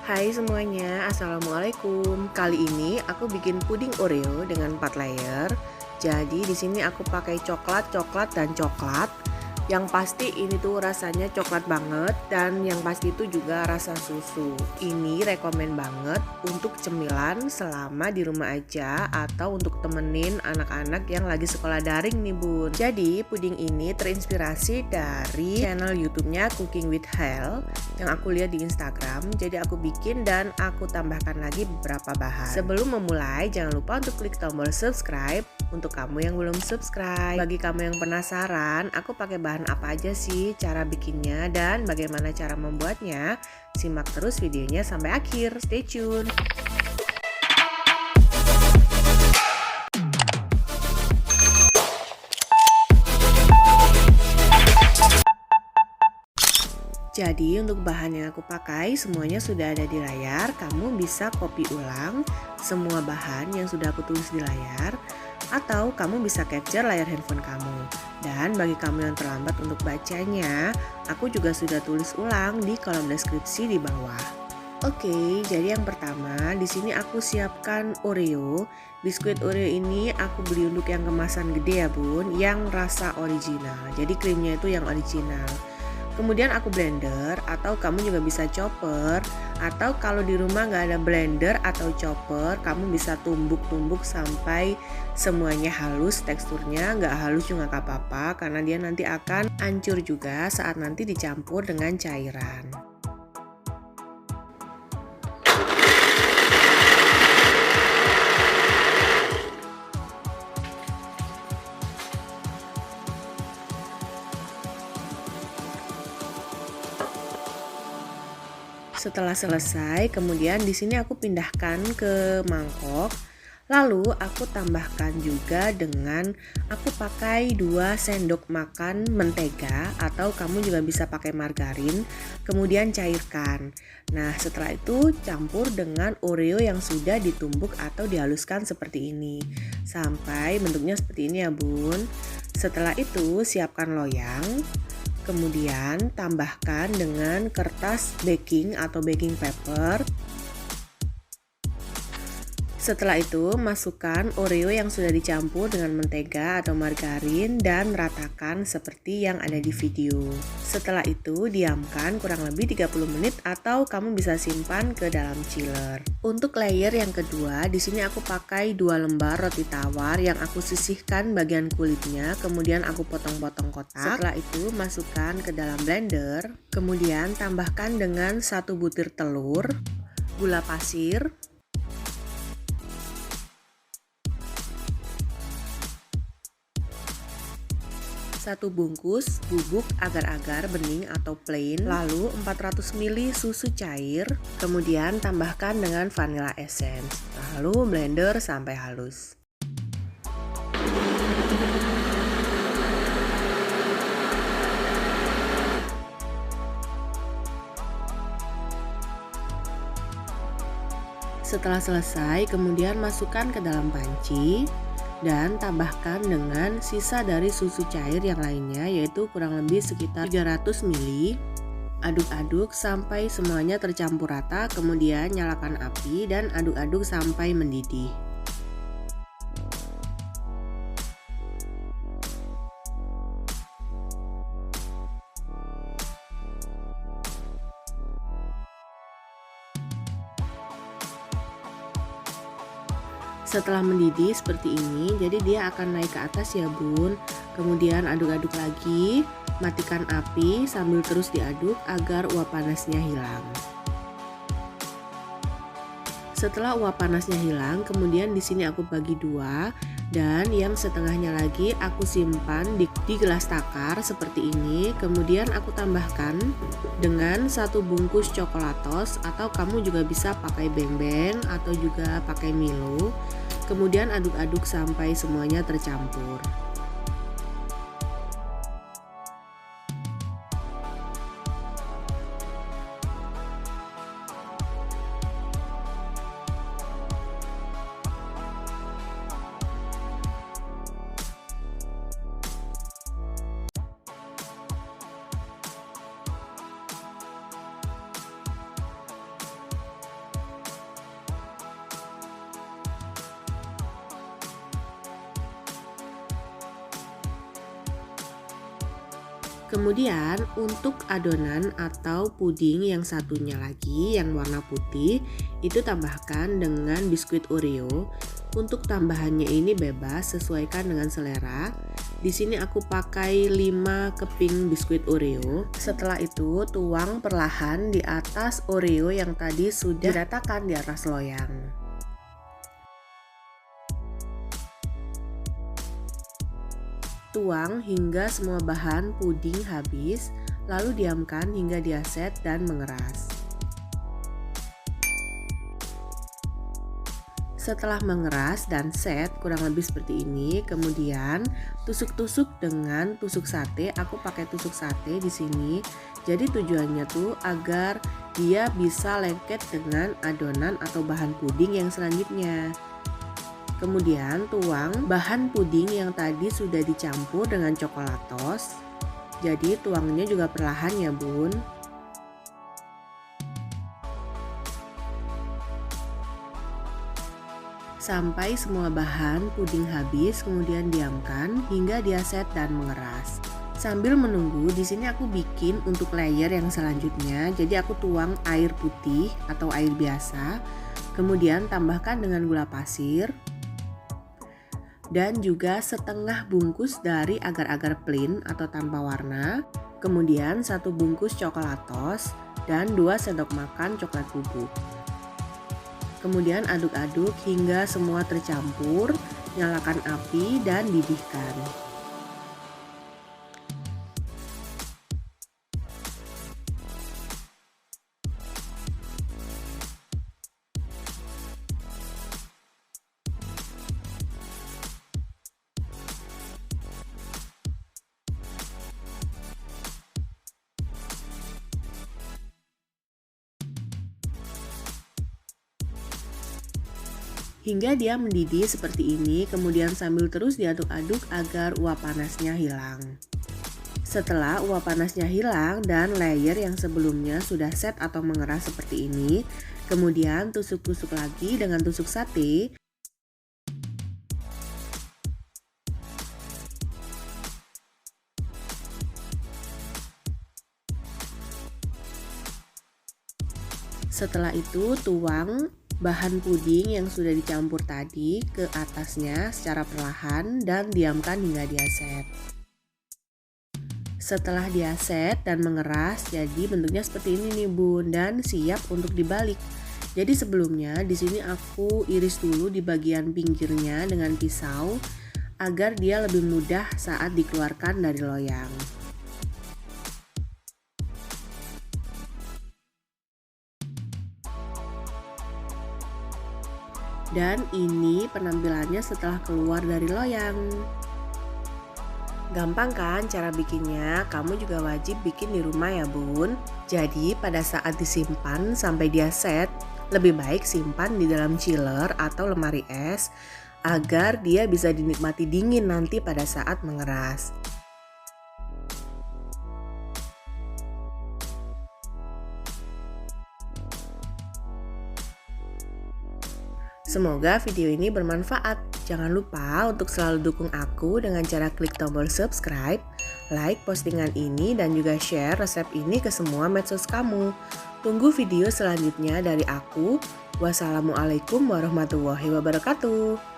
Hai semuanya, assalamualaikum. Kali ini aku bikin puding Oreo dengan 4 layer. Jadi di sini aku pakai coklat, dan coklat. Yang pasti ini tuh rasanya coklat banget dan yang pasti itu juga rasa susu. Ini rekomen banget untuk cemilan selama di rumah aja atau untuk temenin anak-anak yang lagi sekolah daring nih bun. Jadi puding ini terinspirasi dari channel YouTube-nya Cooking with Hel yang aku lihat di Instagram. Jadi aku bikin dan aku tambahkan lagi beberapa bahan. Sebelum memulai jangan lupa untuk klik tombol subscribe untuk kamu yang belum subscribe. Bagi kamu yang penasaran, aku pakai bahan apa aja sih, cara bikinnya, dan bagaimana cara membuatnya, simak terus videonya sampai akhir. Stay tune. Jadi untuk bahan yang aku pakai semuanya sudah ada di layar. Kamu bisa copy ulang semua bahan yang sudah aku tulis di layar, atau kamu bisa capture layar handphone kamu. Dan bagi kamu yang terlambat untuk bacanya, aku juga sudah tulis ulang di kolom deskripsi di bawah. Oke, jadi yang pertama di sini aku siapkan Oreo. Biskuit Oreo ini aku beli untuk yang kemasan gede ya bun, yang rasa original. Jadi krimnya itu yang original. Kemudian aku blender, atau kamu juga bisa chopper, atau kalau di rumah nggak ada blender atau chopper, kamu bisa tumbuk-tumbuk sampai semuanya halus. Teksturnya nggak halus juga nggak apa-apa, karena dia nanti akan hancur juga saat nanti dicampur dengan cairan. Setelah selesai, kemudian di sini aku pindahkan ke mangkok. Lalu aku tambahkan juga dengan aku pakai 2 sendok makan mentega, atau kamu juga bisa pakai margarin, kemudian cairkan. Nah, setelah itu campur dengan Oreo yang sudah ditumbuk atau dihaluskan seperti ini. Sampai bentuknya seperti ini ya, Bun. Setelah itu siapkan loyang. Kemudian tambahkan dengan kertas baking atau baking paper. Setelah itu masukkan Oreo yang sudah dicampur dengan mentega atau margarin dan ratakan seperti yang ada di video. Setelah itu diamkan kurang lebih 30 menit atau kamu bisa simpan ke dalam chiller. Untuk layer yang kedua, di sini aku pakai 2 lembar roti tawar yang aku sisihkan bagian kulitnya, kemudian aku potong-potong kotak. Setelah itu masukkan ke dalam blender, kemudian tambahkan dengan 1 butir telur, gula pasir, 1 bungkus bubuk agar-agar bening atau plain, lalu 400 ml susu cair, kemudian tambahkan dengan vanilla essence, lalu blender sampai halus. Setelah selesai, kemudian masukkan ke dalam panci dan tambahkan dengan sisa dari susu cair yang lainnya, yaitu kurang lebih sekitar 300 ml. Aduk-aduk sampai semuanya tercampur rata, kemudian nyalakan api dan aduk-aduk sampai mendidih. Setelah mendidih seperti ini, jadi dia akan naik ke atas ya bun. Kemudian aduk-aduk lagi, matikan api sambil terus diaduk agar uap panasnya hilang. Setelah uap panasnya hilang, kemudian di sini aku bagi 2 dan yang setengahnya lagi aku simpan di gelas takar seperti ini. Kemudian aku tambahkan dengan 1 bungkus coklatos, atau kamu juga bisa pakai beng-beng atau juga pakai Milo. Kemudian aduk-aduk sampai semuanya tercampur. Kemudian untuk adonan atau puding yang satunya lagi yang warna putih itu tambahkan dengan biskuit Oreo. Untuk tambahannya ini bebas, sesuaikan dengan selera. Di sini aku pakai 5 keping biskuit Oreo. Setelah itu tuang perlahan di atas Oreo yang tadi sudah diratakan di atas loyang. Tuang hingga semua bahan puding habis, lalu diamkan hingga dia set dan mengeras. Setelah mengeras dan set kurang lebih seperti ini, kemudian tusuk-tusuk dengan tusuk sate. Aku pakai tusuk sate di sini. Jadi tujuannya tuh agar dia bisa lengket dengan adonan atau bahan puding yang selanjutnya. Kemudian tuang bahan puding yang tadi sudah dicampur dengan coklatos. Jadi tuangnya juga perlahan ya bun. Sampai semua bahan puding habis, kemudian diamkan hingga dia set dan mengeras. Sambil menunggu, di sini aku bikin untuk layer yang selanjutnya. Jadi aku tuang air putih atau air biasa. Kemudian tambahkan dengan gula pasir. Dan juga setengah bungkus dari agar-agar plain atau tanpa warna, kemudian 1 bungkus coklatos dan 2 sendok makan coklat bubuk. Kemudian aduk-aduk hingga semua tercampur, nyalakan api dan didihkan. Hingga dia mendidih seperti ini, kemudian sambil terus diaduk-aduk agar uap panasnya hilang. Setelah uap panasnya hilang dan layer yang sebelumnya sudah set atau mengeras seperti ini, kemudian tusuk-tusuk lagi dengan tusuk sate. Setelah itu tuang bahan puding yang sudah dicampur tadi ke atasnya secara perlahan dan diamkan hingga dia set. Setelah dia set dan mengeras, jadi bentuknya seperti ini nih bun, dan siap untuk dibalik. Jadi sebelumnya di sini aku iris dulu di bagian pinggirnya dengan pisau agar dia lebih mudah saat dikeluarkan dari loyang. Dan ini penampilannya setelah keluar dari loyang. Gampang kan cara bikinnya? Kamu juga wajib bikin di rumah ya bun. Jadi pada saat disimpan sampai dia set, lebih baik simpan di dalam chiller atau lemari es agar dia bisa dinikmati dingin nanti pada saat mengeras. Semoga video ini bermanfaat. Jangan lupa untuk selalu dukung aku dengan cara klik tombol subscribe, like postingan ini, dan juga share resep ini ke semua medsos kamu. Tunggu video selanjutnya dari aku. Wassalamualaikum warahmatullahi wabarakatuh.